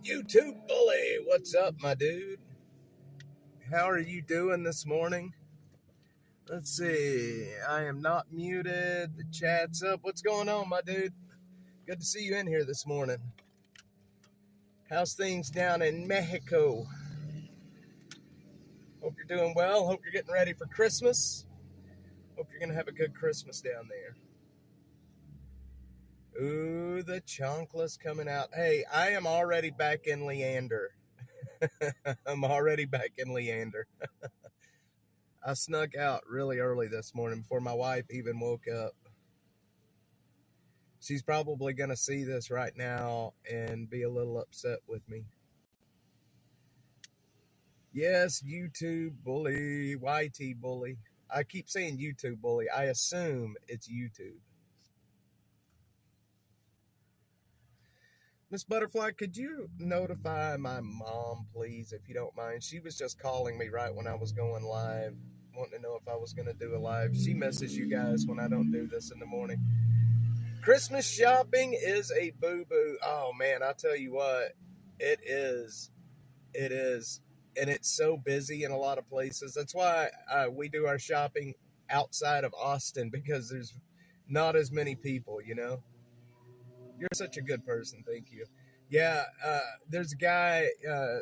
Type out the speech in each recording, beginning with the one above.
YouTube bully, what's up, my dude? How are you doing this morning? Let's see. I am not muted. The chat's up. What's going on, my dude? Good to see you in here this morning. How's things down in Mexico? Hope you're doing well. Hope you're getting ready for Christmas. Hope you're going to have a good Christmas down there. Ooh, the chonkla's coming out. Hey, I am already back in Leander. I'm already back in Leander. I snuck out really early this morning before my wife even woke up. She's probably going to see this right now and be a little upset with me. Yes, YouTube bully, YT bully. I keep saying YouTube bully. I assume it's YouTube. Miss Butterfly, could you notify my mom, please, if you don't mind? She was just calling me right when I was going live, wanting to know if I was going to do a live. She misses you guys when I don't do this in the morning. Christmas shopping is a boo-boo. Oh, man, I'll tell you what. It is. It is. And it's so busy in a lot of places. That's why we do our shopping outside of Austin, because there's not as many people, you know? You're such a good person. Thank you. Yeah, there's a guy,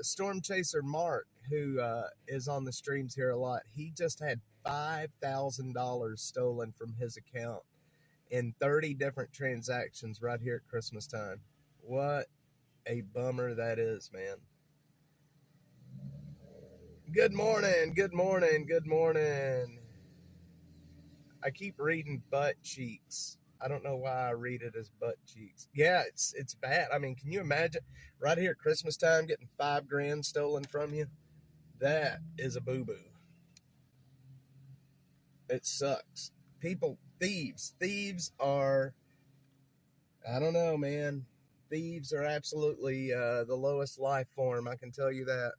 Storm Chaser Mark, who is on the streams here a lot. He just had $5,000 stolen from his account in 30 different transactions right here at Christmas time. What a bummer that is, man. Good morning, good morning, good morning. I keep reading butt cheeks. I don't know why I read it as butt cheeks. Yeah, it's bad. I mean, can you imagine right here at Christmas time getting $5,000 stolen from you? That is a boo-boo. It sucks. Thieves are, I don't know, man. Thieves are absolutely the lowest life form, I can tell you that.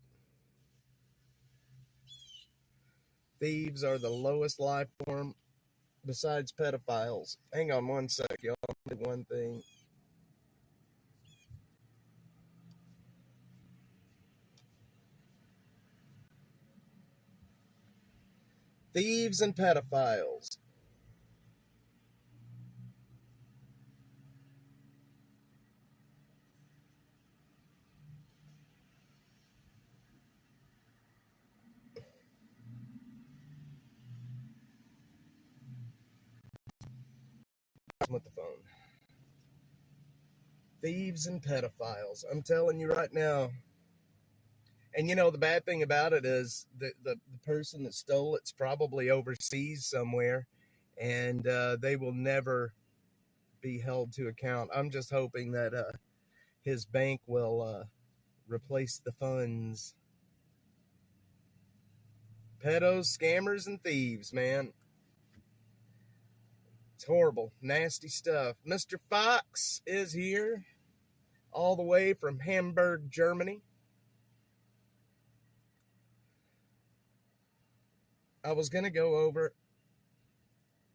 Thieves are the lowest life form besides pedophiles. Hang on one sec, y'all. One thing. Thieves and pedophiles. With the phone. Thieves and pedophiles. I'm telling you right now. And you know, the bad thing about it is the person that stole it's probably overseas somewhere, and they will never be held to account. I'm just hoping that his bank will replace the funds. Pedos, scammers, and thieves, man. It's horrible. Nasty stuff. Mr. Fox is here, all the way from Hamburg, Germany. I was going to go over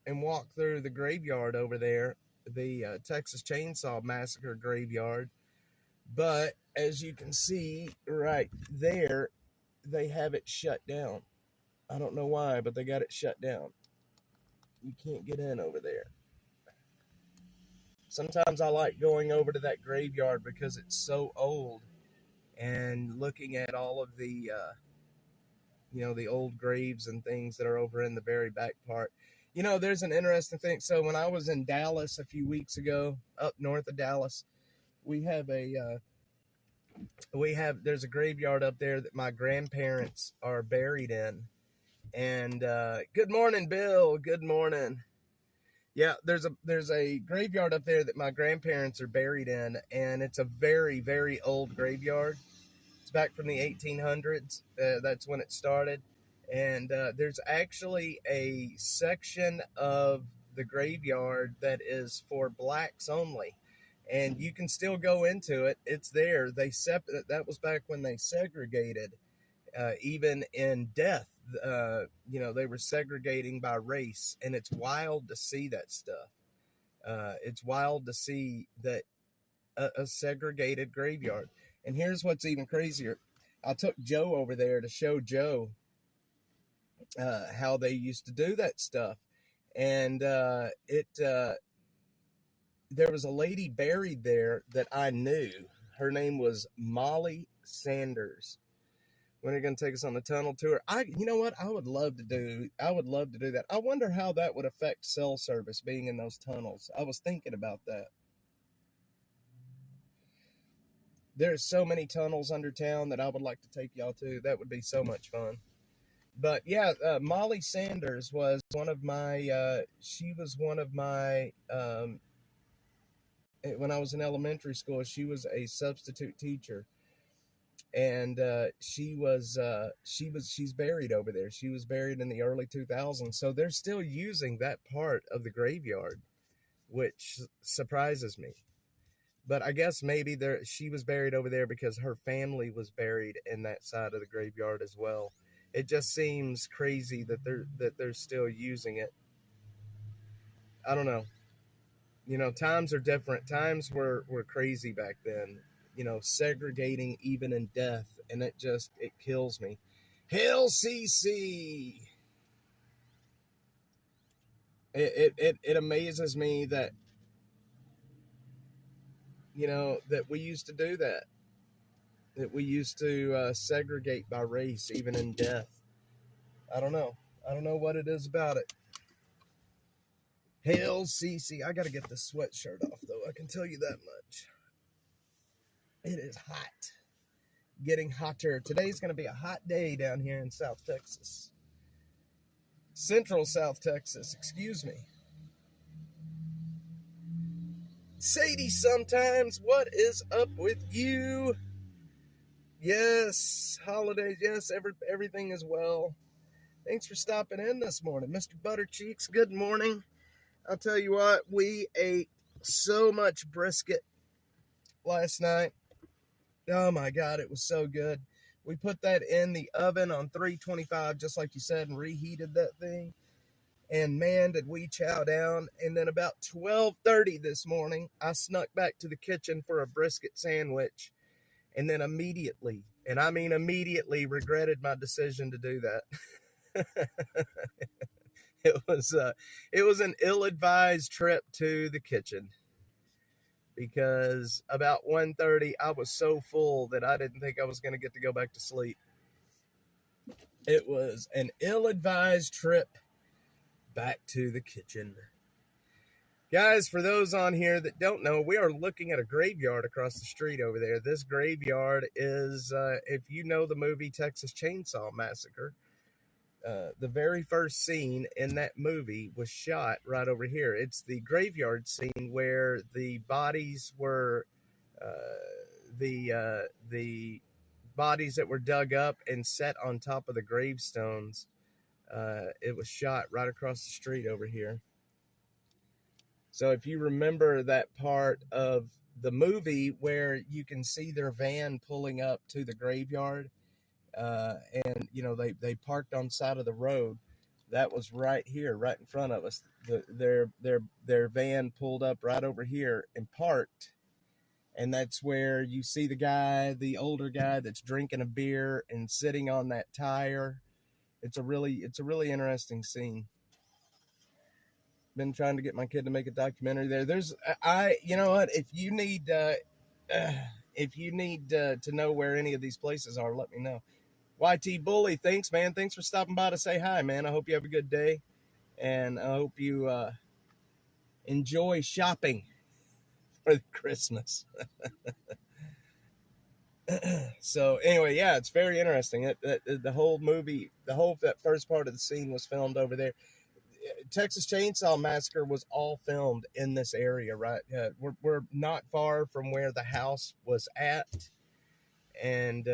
and walk through the graveyard over there, the Texas Chainsaw Massacre graveyard. But as you can see right there, they have it shut down. I don't know why, but they got it shut down. You can't get in over there. Sometimes I like going over to that graveyard because it's so old and looking at all of the, the old graves and things that are over in the very back part. You know, there's an interesting thing. So when I was in Dallas a few weeks ago, up north of Dallas, there's a graveyard up there that my grandparents are buried in. And good morning, Bill. Good morning. Yeah, there's a graveyard up there that my grandparents are buried in, and it's a very, very old graveyard. It's back from the 1800s. That's when it started. And there's actually a section of the graveyard that is for blacks only. And you can still go into it. It's there. That was back when they segregated, even in death. They were segregating by race, and it's wild to see that stuff. It's wild to see that a segregated graveyard. And here's what's even crazier. I took Joe over there to show Joe how they used to do that stuff. And there was a lady buried there that I knew. Her name was Molly Sanders. When are you going to take us on the tunnel tour? You know what? I would love to do that. I wonder how that would affect cell service being in those tunnels. I was thinking about that. There's so many tunnels under town that I would like to take y'all to. That would be so much fun. But yeah, Molly Sanders was one of my, when I was in elementary school, she was a substitute teacher. And she's buried over there. She was buried in the early 2000s. So they're still using that part of the graveyard, which surprises me. But I guess maybe she was buried over there because her family was buried in that side of the graveyard as well. It just seems crazy that they're still using it. I don't know. You know, times are different. Times were crazy back then. You know, segregating even in death, and it kills me. Hail CC! It amazes me that, you know, that we used to do that. That we used to segregate by race, even in death. I don't know. I don't know what it is about it. Hail CC! I gotta get this sweatshirt off, though. I can tell you that much. It is hot. Getting hotter. Today's going to be a hot day down here in South Texas. Central South Texas, excuse me. Sadie, sometimes, what is up with you? Yes, holidays, yes, everything is well. Thanks for stopping in this morning. Mr. Buttercheeks, good morning. I'll tell you what, we ate so much brisket last night. Oh my God, it was so good. We put that in the oven on 325, just like you said, and reheated that thing. And man, did we chow down. And then about 12:30 this morning, I snuck back to the kitchen for a brisket sandwich. And then immediately, and I mean immediately, regretted my decision to do that. It was an ill-advised trip to the kitchen. Because about 1:30, I was so full that I didn't think I was going to get to go back to sleep. It was an ill-advised trip back to the kitchen. Guys, for those on here that don't know, we are looking at a graveyard across the street over there. This graveyard is, if you know the movie Texas Chainsaw Massacre, the very first scene in that movie was shot right over here. It's the graveyard scene where the bodies were, the bodies that were dug up and set on top of the gravestones. It was shot right across the street over here. So if you remember that part of the movie where you can see their van pulling up to the graveyard, and you know they parked on the side of the road, that was right here, right in front of us. Their van pulled up right over here and parked, and that's where you see the older guy that's drinking a beer and sitting on that tire. It's a really interesting scene. Been trying to get my kid to make a documentary there. You know what, if you need to know where any of these places are, let me know. YT Bully, thanks, man. Thanks for stopping by to say hi, man. I hope you have a good day, and I hope you enjoy shopping for Christmas. So anyway, yeah, it's very interesting. The whole movie, that first part of the scene was filmed over there. Texas Chainsaw Massacre was all filmed in this area, right? We're not far from where the house was at, and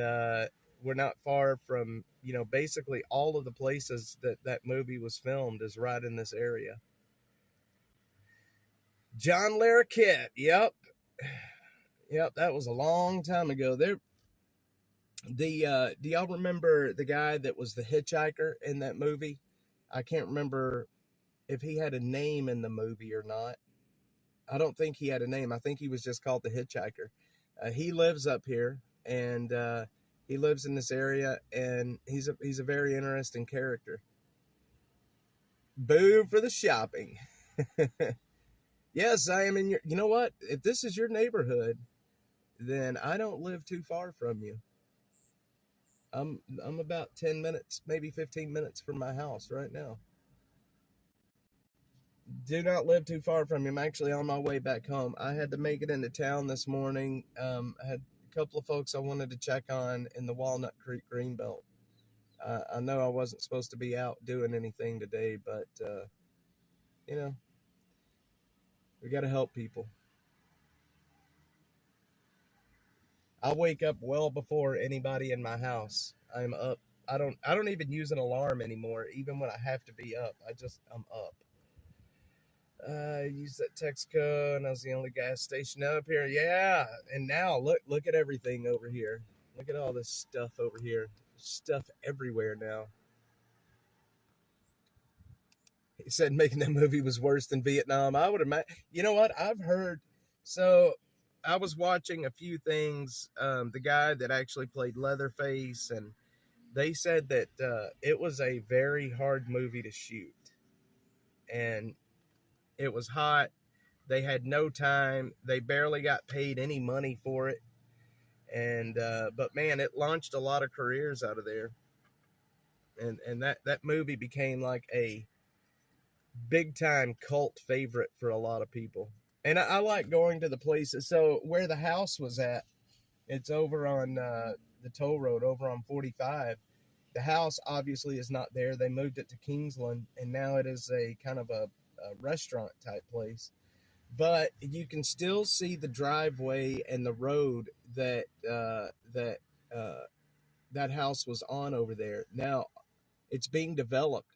we're not far from, you know, basically all of the places that movie was filmed is right in this area. John Larroquette, yep, that was a long time ago. Do y'all remember the guy that was the hitchhiker in that movie? I can't remember if he had a name in the movie or not. I don't think he had a name. I think he was just called the hitchhiker. He lives up here. and he lives in this area, and he's a very interesting character. Boo for the shopping. Yes, I am in your. You know what? If this is your neighborhood, then I don't live too far from you. I'm about 10 minutes, maybe 15 minutes from my house right now. Do not live too far from you. I'm actually on my way back home. I had to make it into town this morning. I had a couple of folks I wanted to check on in the Walnut Creek Greenbelt. I know I wasn't supposed to be out doing anything today, but you know, we got to help people. I wake up well before anybody in my house. I'm up. I don't even use an alarm anymore, even when I have to be up. I'm up. I used that Texaco, and I was the only gas station up here. Yeah, and now look at everything over here. Look at all this stuff over here. There's stuff everywhere now. He said making that movie was worse than Vietnam. I would imagine. You know what? I've heard. So I was watching a few things. The guy that actually played Leatherface, and they said that it was a very hard movie to shoot, and it was hot. They had no time. They barely got paid any money for it. And but man, it launched a lot of careers out of there. And that movie became like a big time cult favorite for a lot of people. And I like going to the places. So where the house was at, it's over on the toll road over on 45. The house obviously is not there. They moved it to Kingsland, and now it is a kind of a restaurant type place. But you can still see the driveway and the road that house was on over there. Now it's being developed.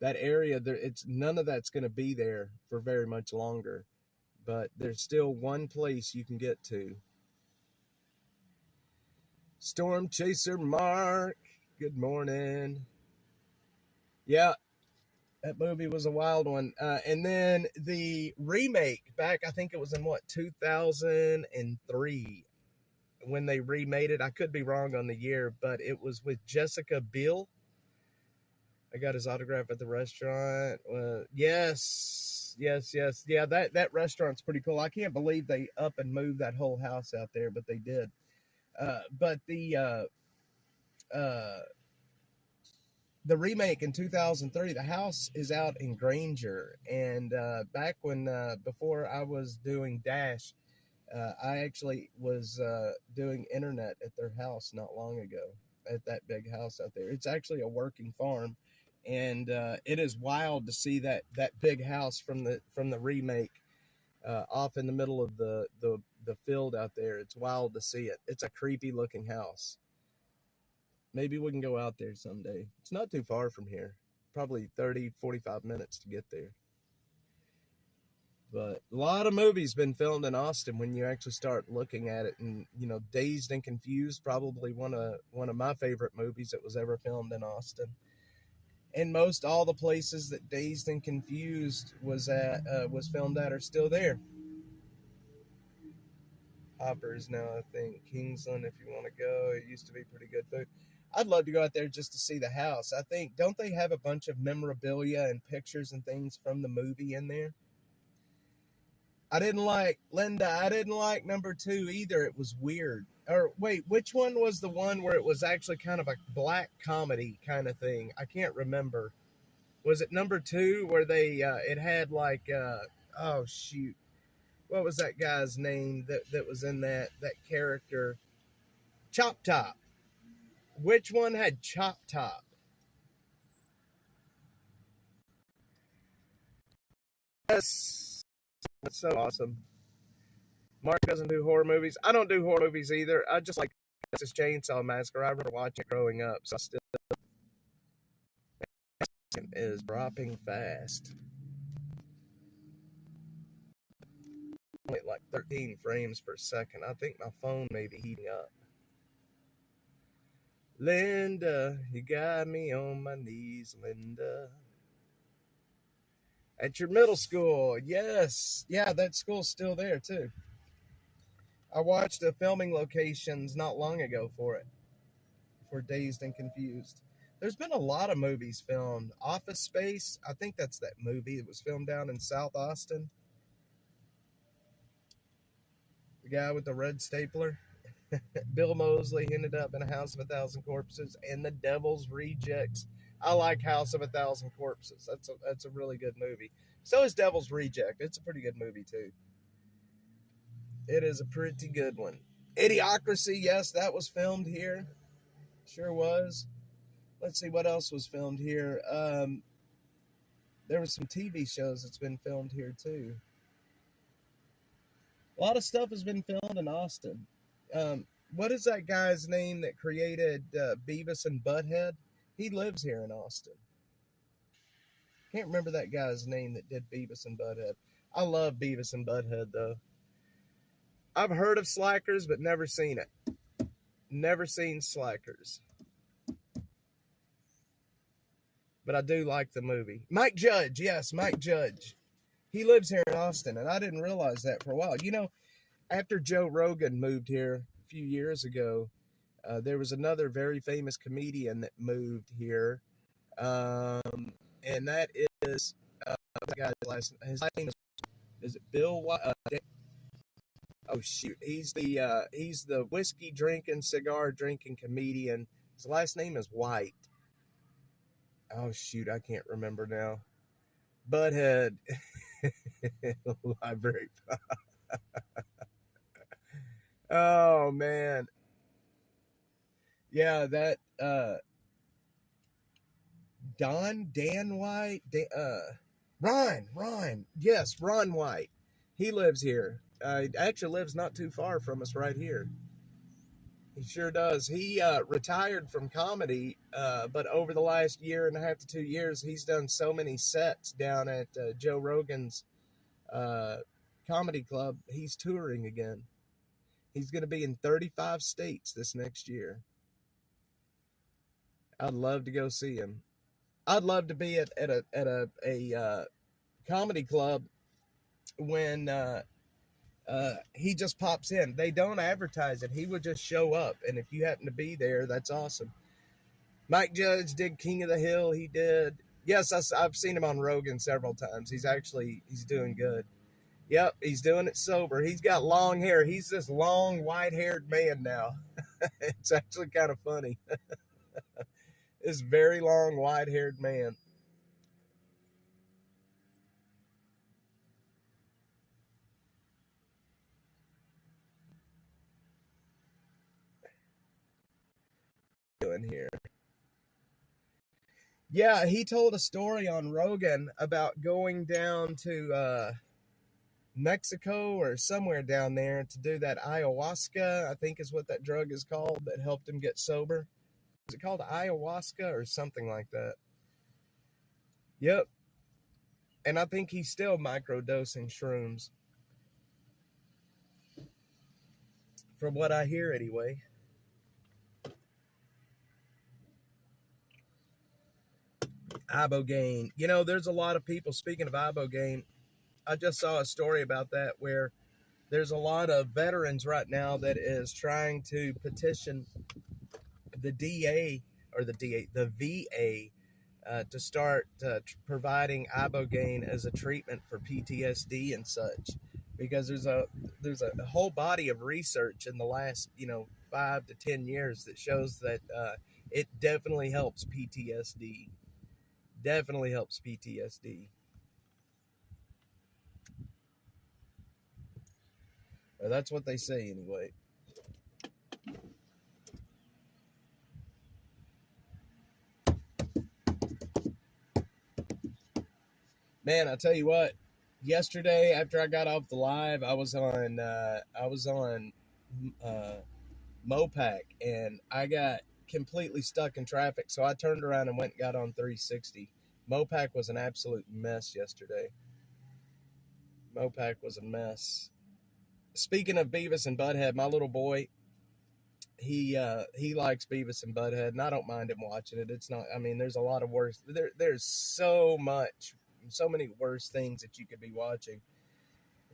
That area there, it's none of that's going to be there for very much longer. But there's still one place you can get to. Storm Chaser Mark, good morning. Yeah, that movie was a wild one. And then the remake back, I think it was in 2003 when they remade it. I could be wrong on the year, but it was with Jessica Biel. I got his autograph at the restaurant. Yes. Yeah, that restaurant's pretty cool. I can't believe they up and moved that whole house out there, but they did. But the remake in 2003, the house is out in Granger. And back when, before I was doing Dash, I actually was doing internet at their house not long ago, at that big house out there. It's actually a working farm. And it is wild to see that big house from the remake off in the middle of the field out there. It's wild to see it. It's a creepy looking house. Maybe we can go out there someday. It's not too far from here. Probably 30, 45 minutes to get there. But a lot of movies been filmed in Austin when you actually start looking at it. And, Dazed and Confused, probably one of my favorite movies that was ever filmed in Austin. And most all the places that Dazed and Confused was filmed at are still there. Hoppers now, I think. Kingsland, if you want to go. It used to be pretty good food. I'd love to go out there just to see the house. I think, don't they have a bunch of memorabilia and pictures and things from the movie in there? I didn't like number 2 either. It was weird. Or wait, which one was the one where it was actually kind of a black comedy kind of thing? I can't remember. Was it number 2 where they it had like oh shoot, what was that guy's name that was in that character? Chop Top. Which one had Chop Top? Yes, that's so awesome. Mark doesn't do horror movies. I don't do horror movies either. I just like Texas Chainsaw Massacre. I remember watching it growing up, so I still is dropping fast. Only like 13 frames per second. I think my phone may be heating up. Linda, you got me on my knees, Linda. At your middle school, yes. Yeah, that school's still there, too. I watched the filming locations not long ago for it, for Dazed and Confused. There's been a lot of movies filmed. Office Space, I think that's that movie. It was filmed down in South Austin. The guy with the red stapler. Bill Moseley ended up in a House of a Thousand Corpses and The Devil's Rejects. I like House of a Thousand Corpses. That's a really good movie. So is Devil's Reject. It's a pretty good movie too. It is a pretty good one. Idiocracy, yes, that was filmed here. Sure was. Let's see what else was filmed here. There were some TV shows that's been filmed here too. A lot of stuff has been filmed in Austin. What is that guy's name that created Beavis and Butthead? He lives here in Austin. Can't remember that guy's name that did Beavis and Butthead. I love Beavis and Butthead though. I've heard of Slackers, but never seen it. Never seen Slackers. But I do like the movie. Mike Judge, yes, Mike Judge. He lives here in Austin, and I didn't realize that for a while. You know, after Joe Rogan moved here a few years ago, there was another very famous comedian that moved here, and that is the guy's last. His name is it Bill? Oh shoot, he's the whiskey drinking, cigar drinking comedian. His last name is White. Oh shoot, I can't remember now. Butthead. Library. Oh man. Yeah, that Dan White, Ron. Yes, Ron White. He lives here. Actually lives not too far from us right here. He sure does. He retired from comedy, but over the last year and a half to 2 years, he's done so many sets down at Joe Rogan's comedy club. He's touring again. He's going to be in 35 states this next year. I'd love to go see him. I'd love to be at a comedy club when he just pops in. They don't advertise it. He would just show up, and if you happen to be there, that's awesome. Mike Judge did King of the Hill. He did. Yes, I've seen him on Rogan several times. He's doing good. Yep, he's doing it sober. He's got long hair. He's this long, white-haired man now. It's actually kind of funny. This very long, white-haired man. Doing here. Yeah, he told a story on Rogan about going down to Mexico or somewhere down there to do that ayahuasca, I think is what that drug is called, that helped him get sober. Is it called ayahuasca or something like that? Yep. And I think he's still microdosing shrooms. From what I hear, anyway. Ibogaine. You know, there's a lot of people, speaking of Ibogaine, I just saw a story about that where there's a lot of veterans right now that is trying to petition the DA or the VA to start providing Ibogaine as a treatment for PTSD and such, because there's a whole body of research in the last 5 to 10 years that shows that it definitely helps PTSD. Definitely helps PTSD. Or that's what they say anyway. Man, I tell you what, yesterday after I got off the live, I was on Mopac, and I got completely stuck in traffic, so I turned around and went and got on 360. Mopac was an absolute mess yesterday. Mopac was a mess. Speaking of Beavis and Butthead, my little boy, he likes Beavis and Butthead, and I don't mind him watching it. It's not. I mean, there's a lot of worse. There's so many worse things that you could be watching.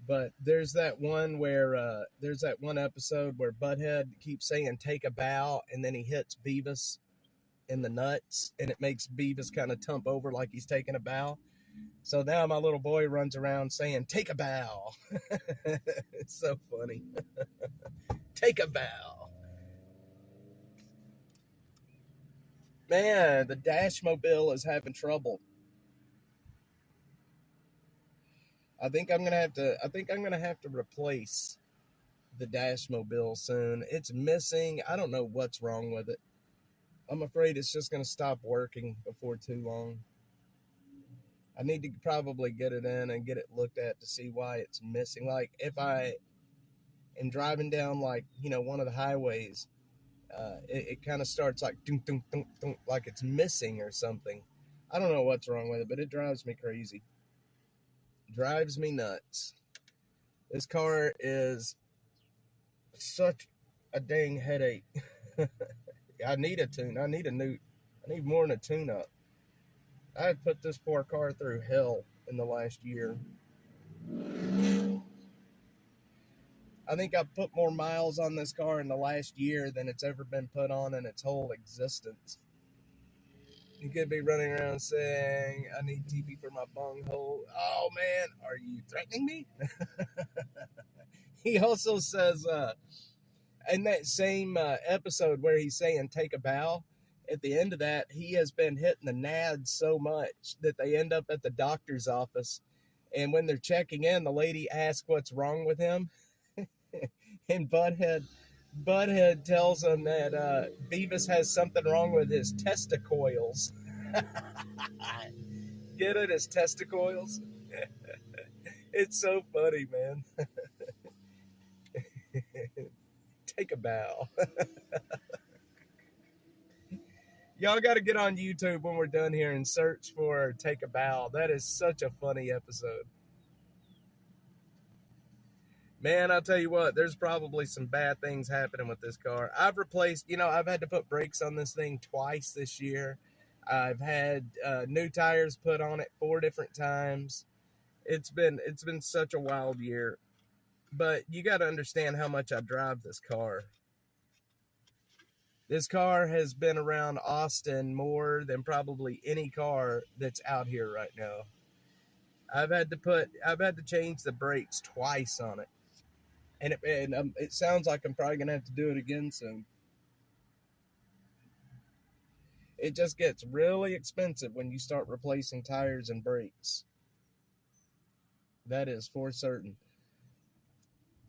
But there's that one where there's that one episode where Butthead keeps saying take a bow, and then he hits Beavis in the nuts, and it makes Beavis kind of tump over like he's taking a bow. So now my little boy runs around saying take a bow. It's so funny. Take a bow. Man, the Dashmobile is having trouble. I think I'm gonna have to replace the Dashmobile soon. It's missing. I don't know what's wrong with it. I'm afraid it's just gonna stop working before too long. I need to probably get it in and get it looked at to see why it's missing. Like if I am driving down one of the highways, it kind of starts like dunk, dunk, dunk, dunk, like it's missing or something. I don't know what's wrong with it, but it drives me crazy. Drives me nuts. This car is such a dang headache. I need a tune. I need more than a tune up. I had put this poor car through hell in the last year. I think I've put more miles on this car in the last year than it's ever been put on in its whole existence. You could be running around saying, I need TP for my bunghole. Oh man, are you threatening me? He also says, in that same episode where he's saying take a bow, at the end of that, he has been hitting the nads so much that they end up at the doctor's office. And when they're checking in, the lady asks what's wrong with him. And Butthead tells him that Beavis has something wrong with his testicles. Get it? His testicles? It's so funny, man. Take a bow. Y'all got to get on YouTube when we're done here and search for Take a Bow. That is such a funny episode. Man, I'll tell you what, there's probably some bad things happening with this car. I've had to put brakes on this thing twice this year. I've had new tires put on it 4 different times. It's been such a wild year. But you got to understand how much I drive this car. This car has been around Austin more than probably any car that's out here right now. I've had to change the brakes twice on it. And it sounds like I'm probably going to have to do it again soon. It just gets really expensive when you start replacing tires and brakes. That is for certain.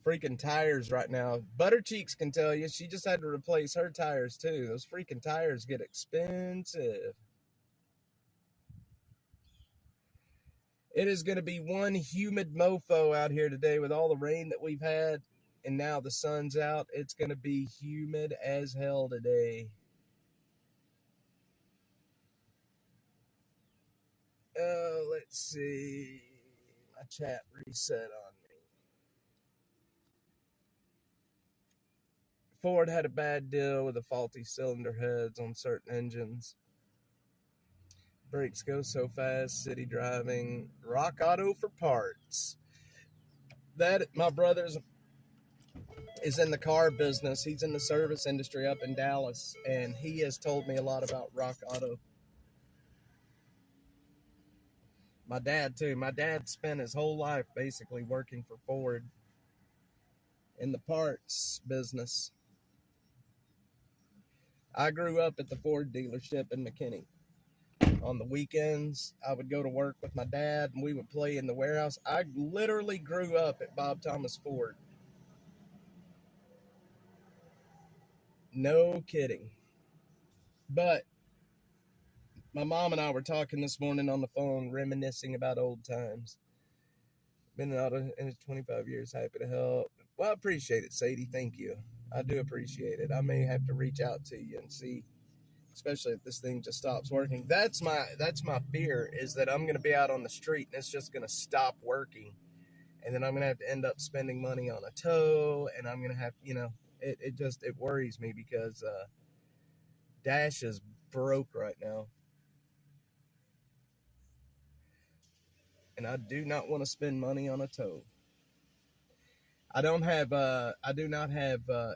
Freaking tires right now. Buttercheeks can tell you she just had to replace her tires too. Those freaking tires get expensive. It is going to be one humid mofo out here today with all the rain that we've had, and now the sun's out. It's going to be humid as hell today. Let's see. My chat reset on me. Ford had a bad deal with the faulty cylinder heads on certain engines. Brakes go so fast, city driving. Rock Auto for parts. That, my brother's is in the car business. He's in the service industry up in Dallas, and he has told me a lot about Rock Auto. My dad, too. My dad spent his whole life basically working for Ford in the parts business. I grew up at the Ford dealership in McKinney. On the weekends, I would go to work with my dad, and we would play in the warehouse. I literally grew up at Bob Thomas Ford. No kidding. But my mom and I were talking this morning on the phone, reminiscing about old times. Been in auto in 25 years, happy to help. Well, I appreciate it, Sadie. Thank you. I do appreciate it. I may have to reach out to you and see, especially if this thing just stops working. That's my fear, is that I'm going to be out on the street and it's just going to stop working. And then I'm going to have to end up spending money on a tow, and I'm going to have, it worries me because Dash is broke right now. And I do not want to spend money on a tow. I don't have I do not have a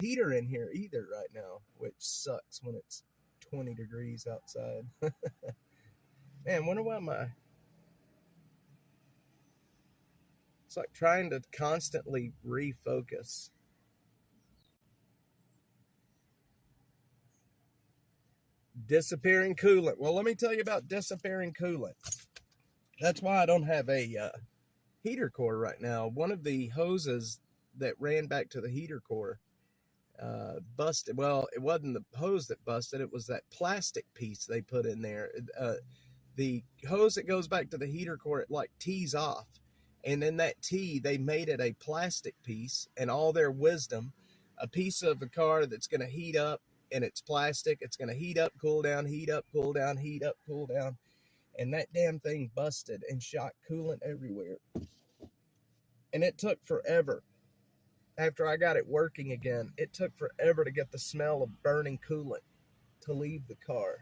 heater in here either right now, which sucks when it's 20 degrees outside. Man, wonder why my, it's like trying to constantly refocus. Disappearing coolant. Well, let me tell you about disappearing coolant. That's why I don't have a heater core right now. One of the hoses that ran back to the heater core busted. Well, it wasn't the hose that busted, it was that plastic piece they put in there. The hose that goes back to the heater core, it like tees off, and in that tee they made it a plastic piece. And all their wisdom, a piece of a car that's going to heat up and it's plastic, it's going to heat up, cool down, heat up, cool down, heat up, cool down, and that damn thing busted and shot coolant everywhere. And it took forever. After I got it working again, it took forever to get the smell of burning coolant to leave the car.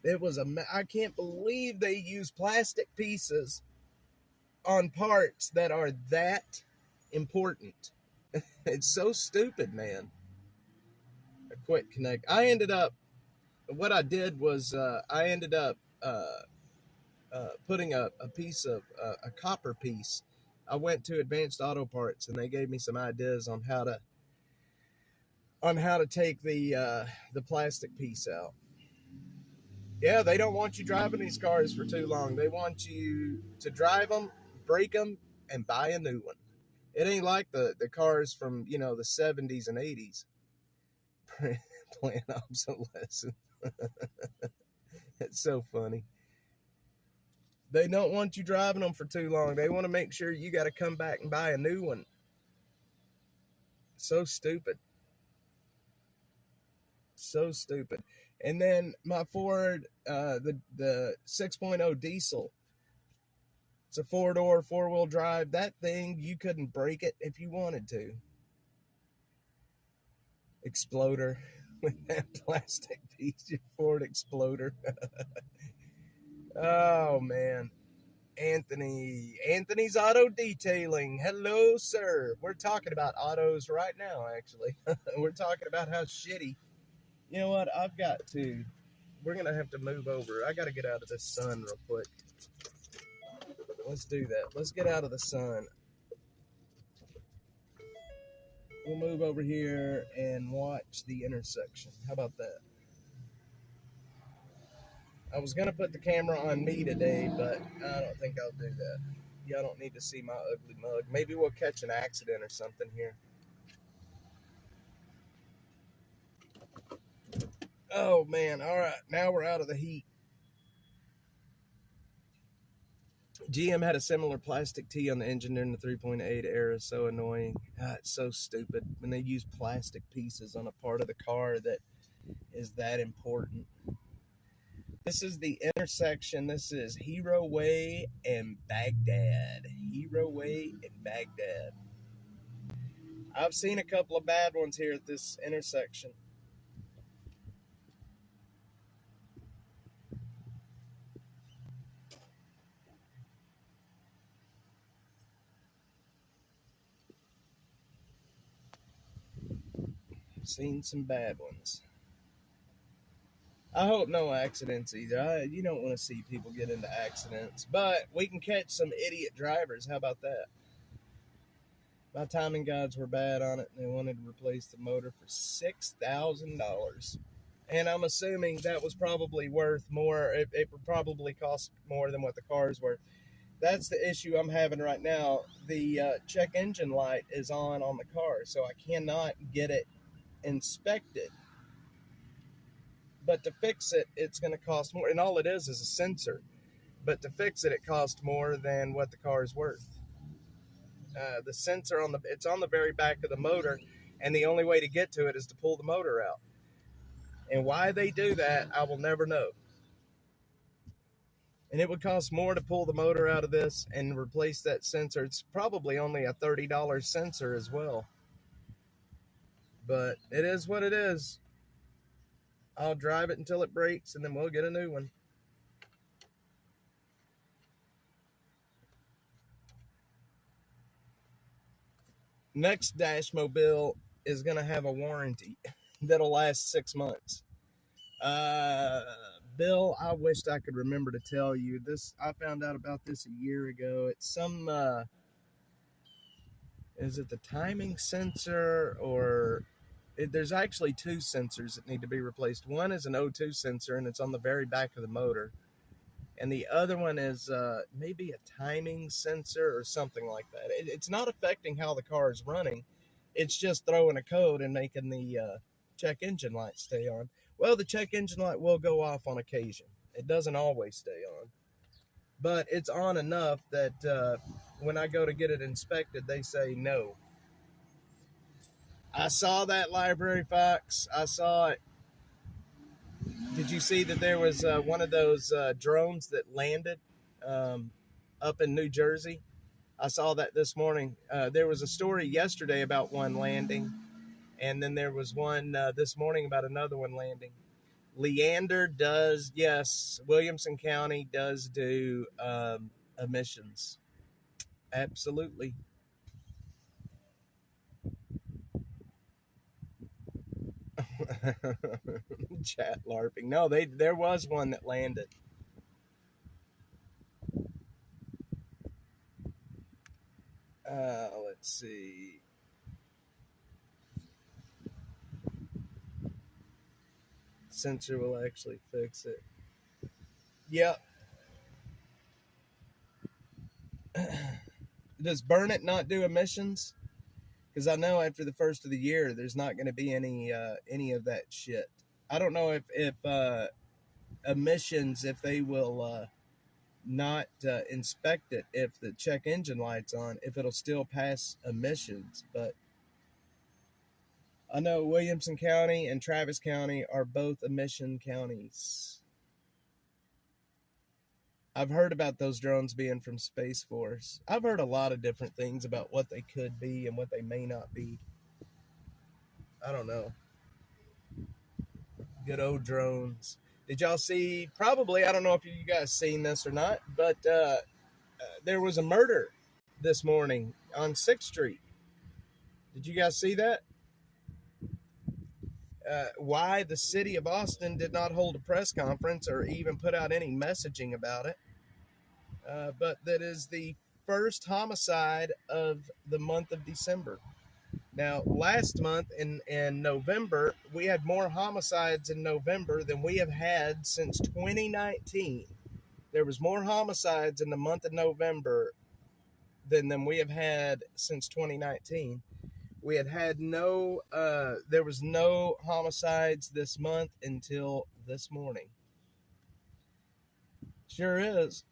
It was I can't believe they use plastic pieces on parts that are that important. It's so stupid, man. I quit connect. I ended up, what I did was I ended up putting a piece of a copper piece. I went to Advanced Auto Parts and they gave me some ideas on how to take the plastic piece out. Yeah, they don't want you driving these cars for too long. They want you to drive them, break them, and buy a new one. It ain't like the cars from, the 70s and 80s. Playing obsolescence. It's so funny. They don't want you driving them for too long. They want to make sure you got to come back and buy a new one. So stupid. So stupid. And then my Ford, the 6.0 diesel. It's a 4-door, 4-wheel drive. That thing, you couldn't break it if you wanted to. Exploder with that plastic piece, your Ford Exploder. Oh, man. Anthony's Auto Detailing. Hello, sir. We're talking about autos right now, actually. We're talking about how shitty. You know what? We're going to have to move over. I got to get out of this sun real quick. Let's do that. Let's get out of the sun. We'll move over here and watch the intersection. How about that? I was going to put the camera on me today, but I don't think I'll do that. Y'all don't need to see my ugly mug. Maybe we'll catch an accident or something here. Oh, man. All right. Now we're out of the heat. GM had a similar plastic tee on the engine during the 3.8 era. So annoying. It's so stupid when they use plastic pieces on a part of the car that is that important. This is the intersection. This is Hero Way and Baghdad. Hero Way and Baghdad. I've seen a couple of bad ones here at this intersection. Seen some bad ones. I hope no accidents either. You don't want to see people get into accidents, but we can catch some idiot drivers. How about that? My timing guides were bad on it, and they wanted to replace the motor for $6,000. And I'm assuming that was probably worth more. It would probably cost more than what the car's worth. That's the issue I'm having right now. The check engine light is on the car, so I cannot get it inspected. But to fix it, it's going to cost more. And all it is a sensor. But to fix it, it costs more than what the car is worth. The sensor it's on the very back of the motor, and the only way to get to it is to pull the motor out. And why they do that, I will never know. And it would cost more to pull the motor out of this and replace that sensor. It's probably only a $30 sensor as well. But it is what it is. I'll drive it until it breaks, and then we'll get a new one. Next Dashmobile is going to have a warranty that'll last 6 months. Uh, Bill, I wished I could remember to tell you this. I found out about this a year ago. It's some, is it the timing sensor or there's actually two sensors that need to be replaced. One is an O2 sensor and it's on the very back of the motor. And the other one is maybe a timing sensor or something like that. It's not affecting how the car is running. It's just throwing a code and making the check engine light stay on. Well, the check engine light will go off on occasion. It doesn't always stay on. But it's on enough that when I go to get it inspected, they say no. I saw that, Library Fox. I saw it. Did you see that there was one of those drones that landed up in New Jersey? I saw that this morning. There was a story yesterday about one landing, and then there was one this morning about another one landing. Leander does, yes, Williamson County does do emissions. Absolutely. Chat LARPing. No, there was one that landed. Let's see. Sensor will actually fix it. Yep. Does Burn It not do emissions? Because I know after the first of the year, there's not going to be any of that shit. I don't know if emissions, if they will not inspect it, if the check engine light's on, if it'll still pass emissions. But I know Williamson County and Travis County are both emission counties. I've heard about those drones being from Space Force. I've heard a lot of different things about what they could be and what they may not be. I don't know. Good old drones. Did y'all see, probably, I don't know if you guys seen this or not, but there was a murder this morning on 6th Street. Did you guys see that? Why the city of Austin did not hold a press conference or even put out any messaging about it. But that is the first homicide of the month of December. Now, last month in November, we had more homicides in November than we have had since 2019. There was more homicides in the month of November than we have had since 2019. We had no, there was no homicides this month until this morning. Sure is.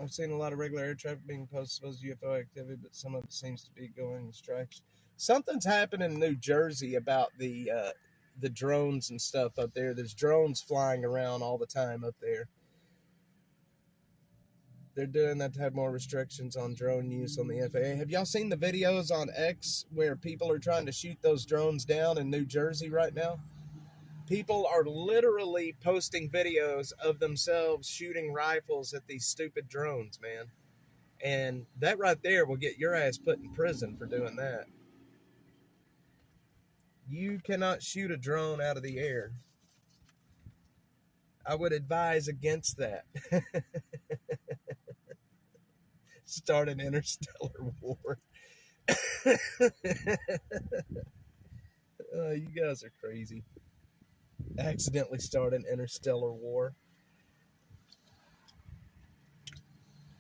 I've seen a lot of regular air traffic being posted, supposed UFO activity, but some of it seems to be going distraction. Something's happening in New Jersey about the drones and stuff up there. There's drones flying around all the time up there. They're doing that to have more restrictions on drone use on the FAA. Have y'all seen the videos on X where people are trying to shoot those drones down in New Jersey right now? People are literally posting videos of themselves shooting rifles at these stupid drones, man. And that right there will get your ass put in prison for doing that. You cannot shoot a drone out of the air. I would advise against that. Start an interstellar war. You guys are crazy. Accidentally start an interstellar war.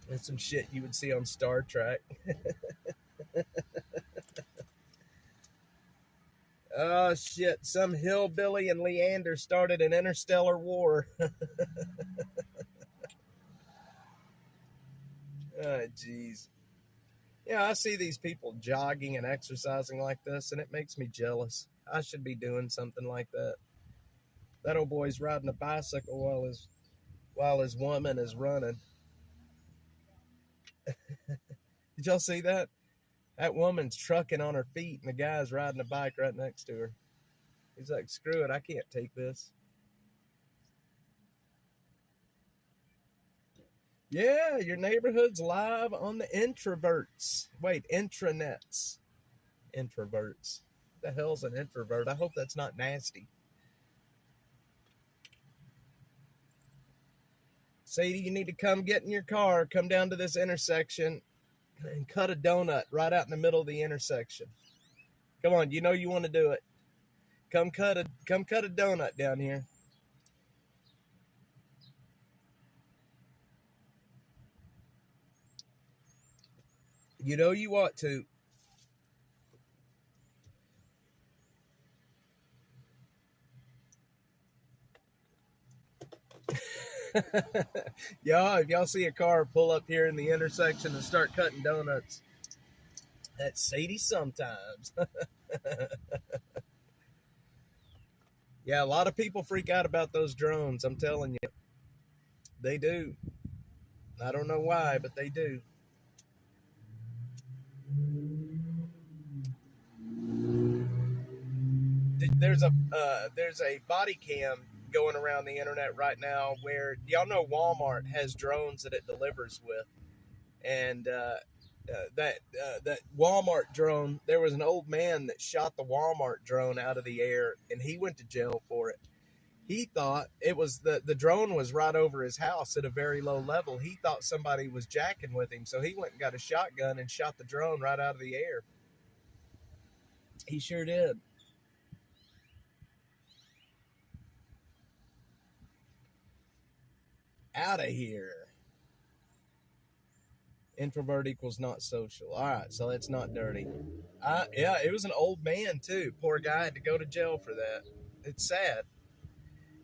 That's some shit you would see on Star Trek. Oh shit, some hillbilly and Leander started an interstellar war. Oh jeez. Yeah, I see these people jogging and exercising like this, and it makes me jealous. I should be doing something like that. That old boy's riding a bicycle while his woman is running. Did y'all see that? That woman's trucking on her feet, and the guy's riding a bike right next to her. He's like, screw it, I can't take this. Yeah, your neighborhood's live on the introverts. Wait, intranets. Introverts. The hell's an introvert? I hope that's not nasty. Sadie, you need to come get in your car, come down to this intersection, and cut a donut right out in the middle of the intersection. Come on, you know you want to do it. Come cut a donut down here. You know you ought to. Y'all, if y'all see a car pull up here in the intersection and start cutting donuts, that's Sadie sometimes. Yeah, a lot of people freak out about those drones. I'm telling you, they do. I don't know why, but they do. There's a body cam going around the internet right now where y'all know Walmart has drones that it delivers with, and that Walmart drone. There was an old man that shot the Walmart drone out of the air, and he went to jail for it. He thought it was the drone was right over his house at a very low level. He thought somebody was jacking with him, so he went and got a shotgun and shot the drone right out of the air. He sure did. Out of here. Introvert equals not social. All right, so it's not dirty. Yeah, it was an old man too. Poor guy had to go to jail for that. It's sad.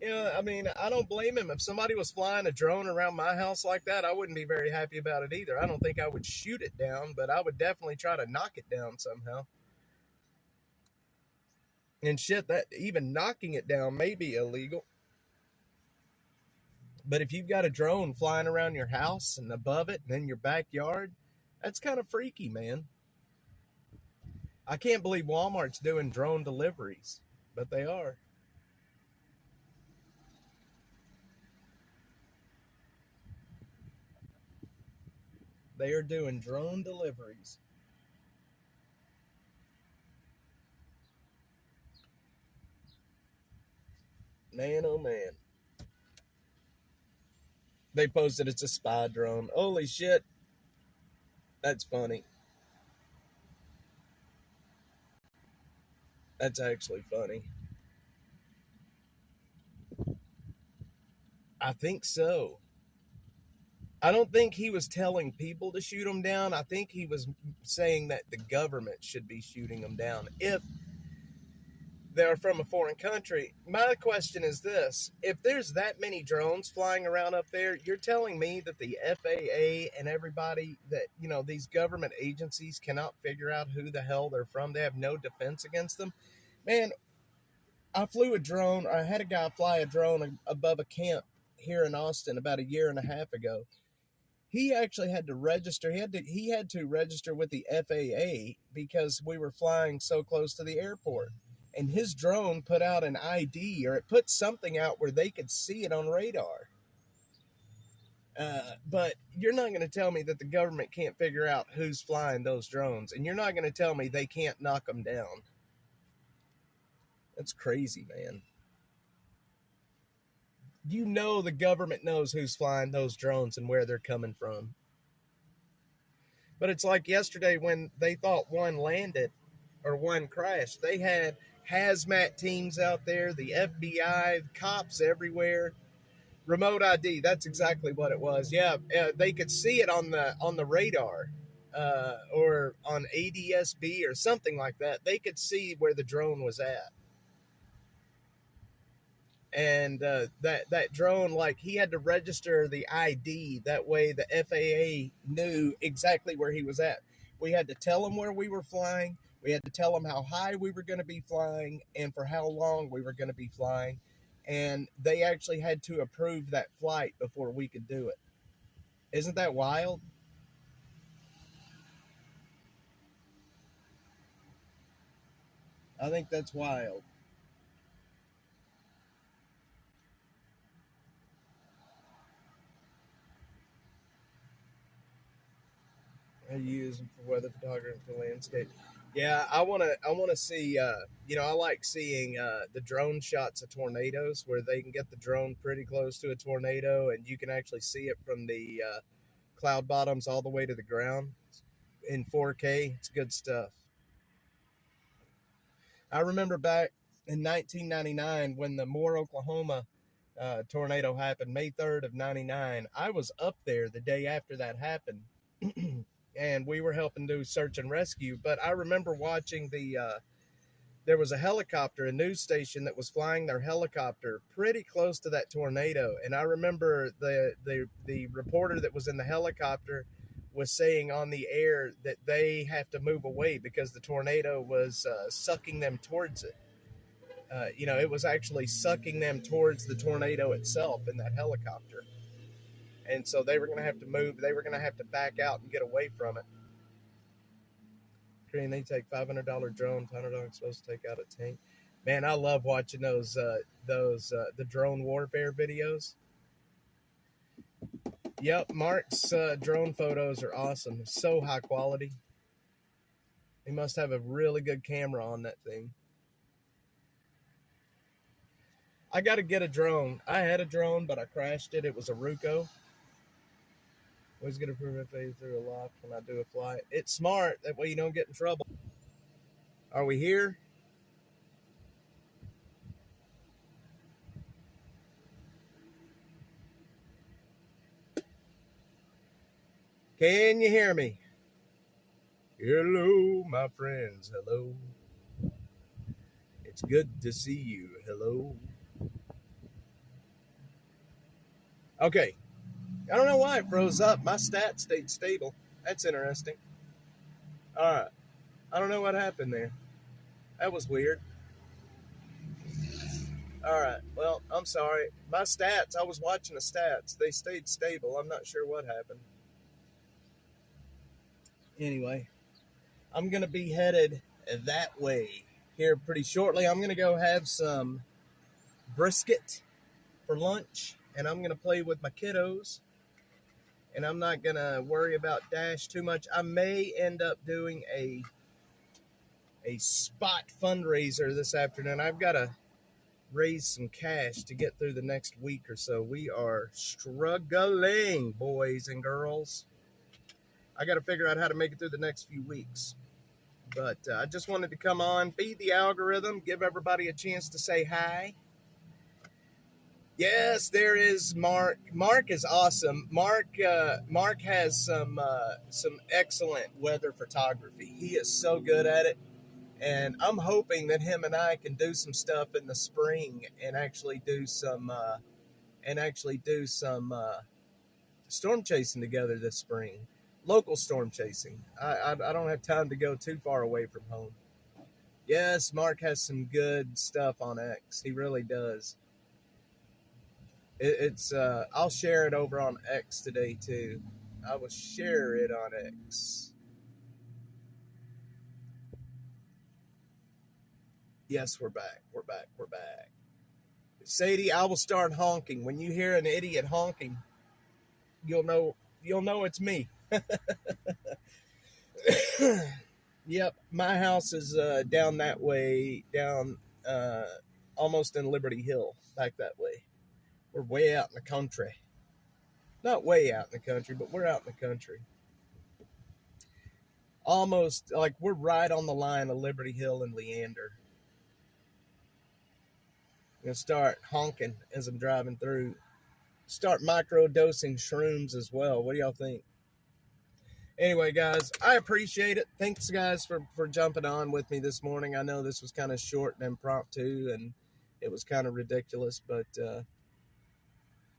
Yeah, I mean, I don't blame him. If somebody was flying a drone around my house like that, I wouldn't be very happy about it either. I don't think I would shoot it down, but I would definitely try to knock it down somehow. And shit, that even knocking it down may be illegal. But if you've got a drone flying around your house and above it and in your backyard, that's kind of freaky, man. I can't believe Walmart's doing drone deliveries, but they are. They are doing drone deliveries. Man, oh man. They posted it's a spy drone. Holy shit. That's funny. That's actually funny. I think so. I don't think he was telling people to shoot them down. I think he was saying that the government should be shooting them down if they're from a foreign country. My question is this: if there's that many drones flying around up there, you're telling me that the FAA and everybody that, these government agencies cannot figure out who the hell they're from? They have no defense against them? Man, I flew a drone. I had a guy fly a drone above a camp here in Austin about a year and a half ago. He actually had to register. He had to register with the FAA because we were flying so close to the airport. And his drone put out an ID, or it put something out where they could see it on radar. But you're not going to tell me that the government can't figure out who's flying those drones, and you're not going to tell me they can't knock them down. That's crazy, man. You know the government knows who's flying those drones and where they're coming from. But it's like yesterday when they thought one landed or one crashed. They had hazmat teams out there, the FBI, cops everywhere. Remote ID, that's exactly what it was. Yeah, they could see it on the radar, or on ADSB or something like that. They could see where the drone was at. And that drone, like, he had to register the ID, that way the FAA knew exactly where he was at. We had to tell them where we were flying. We had to tell them how high we were going to be flying and for how long we were going to be flying. And they actually had to approve that flight before we could do it. Isn't that wild? I think that's wild. I use them for weather photography and landscape. Yeah, I wanna see. I like seeing the drone shots of tornadoes where they can get the drone pretty close to a tornado and you can actually see it from the cloud bottoms all the way to the ground in 4K. It's good stuff. I remember back in 1999 when the Moore, Oklahoma tornado happened, May 3rd of 99. I was up there the day after that happened. And we were helping do search and rescue. But I remember watching there was a helicopter, a news station that was flying their helicopter pretty close to that tornado. And I remember the reporter that was in the helicopter was saying on the air that they have to move away because the tornado was sucking them towards it. It was actually sucking them towards the tornado itself in that helicopter. And so they were going to have to move. They were going to have to back out and get away from it. And they take $500 drones. $100 supposed to take out a tank. Man, I love watching those the drone warfare videos. Yep, Mark's drone photos are awesome. So high quality. He must have a really good camera on that thing. I got to get a drone. I had a drone, but I crashed it. It was a Ruco. Always get to prove my phase through a loft when I do a flight. It's smart. That way you don't get in trouble. Are we here? Can you hear me? Hello, my friends. Hello. It's good to see you. Hello. Okay. I don't know why it froze up. My stats stayed stable. That's interesting. All right. I don't know what happened there. That was weird. All right. Well, I'm sorry. My stats, I was watching the stats. They stayed stable. I'm not sure what happened. Anyway, I'm going to be headed that way here pretty shortly. I'm going to go have some brisket for lunch, and I'm going to play with my kiddos. And I'm not going to worry about Dash too much. I may end up doing a spot fundraiser this afternoon. I've got to raise some cash to get through the next week or so. We are struggling, boys and girls. I got to figure out how to make it through the next few weeks. But I just wanted to come on, feed the algorithm, give everybody a chance to say hi. Yes, there is Mark. Mark is awesome. Mark has some excellent weather photography. He is so good at it, and I'm hoping that him and I can do some stuff in the spring and actually do some storm chasing together this spring. Local storm chasing. I don't have time to go too far away from home. Yes, Mark has some good stuff on X. He really does. I'll share it over on X today too. I will share it on X. Yes, we're back. We're back. We're back. Sadie, I will start honking. When you hear an idiot honking, you'll know it's me. Yep, my house is down that way, down almost in Liberty Hill, back that way. We're way out in the country. Not way out in the country, but we're out in the country. Almost like we're right on the line of Liberty Hill and Leander. I'm going to start honking as I'm driving through. Start micro-dosing shrooms as well. What do y'all think? Anyway, guys, I appreciate it. Thanks, guys, for jumping on with me this morning. I know this was kind of short and impromptu, and it was kind of ridiculous, but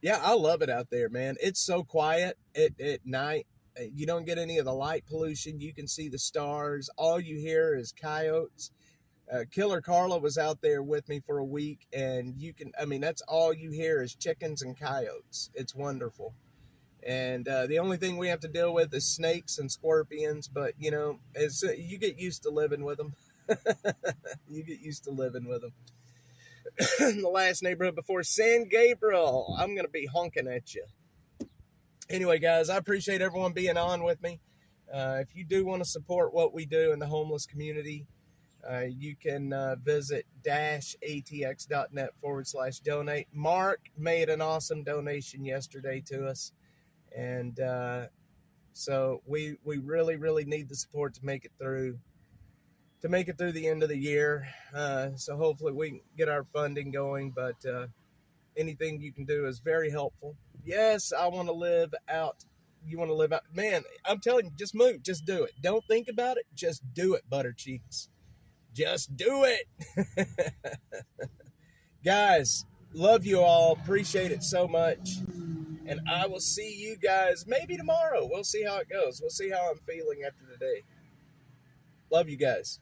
yeah, I love it out there, man. It's so quiet at night. You don't get any of the light pollution. You can see the stars. All you hear is coyotes. Killer Carla was out there with me for a week, and that's all you hear is chickens and coyotes. It's wonderful. And the only thing we have to deal with is snakes and scorpions, but, you get used to living with them. You get used to living with them. The last neighborhood before San Gabriel. I'm going to be honking at you. Anyway, guys, I appreciate everyone being on with me. If you do want to support what we do in the homeless community, you can visit atx.net/donate. Mark made an awesome donation yesterday to us. And so we really, really need the support to make it through the end of the year. So hopefully we can get our funding going, but anything you can do is very helpful. Yes, I want to live out. You want to live out. Man, I'm telling you, just move. Just do it. Don't think about it. Just do it, butter cheeks. Just do it. Guys, love you all. Appreciate it so much. And I will see you guys maybe tomorrow. We'll see how it goes. We'll see how I'm feeling after today. Love you guys.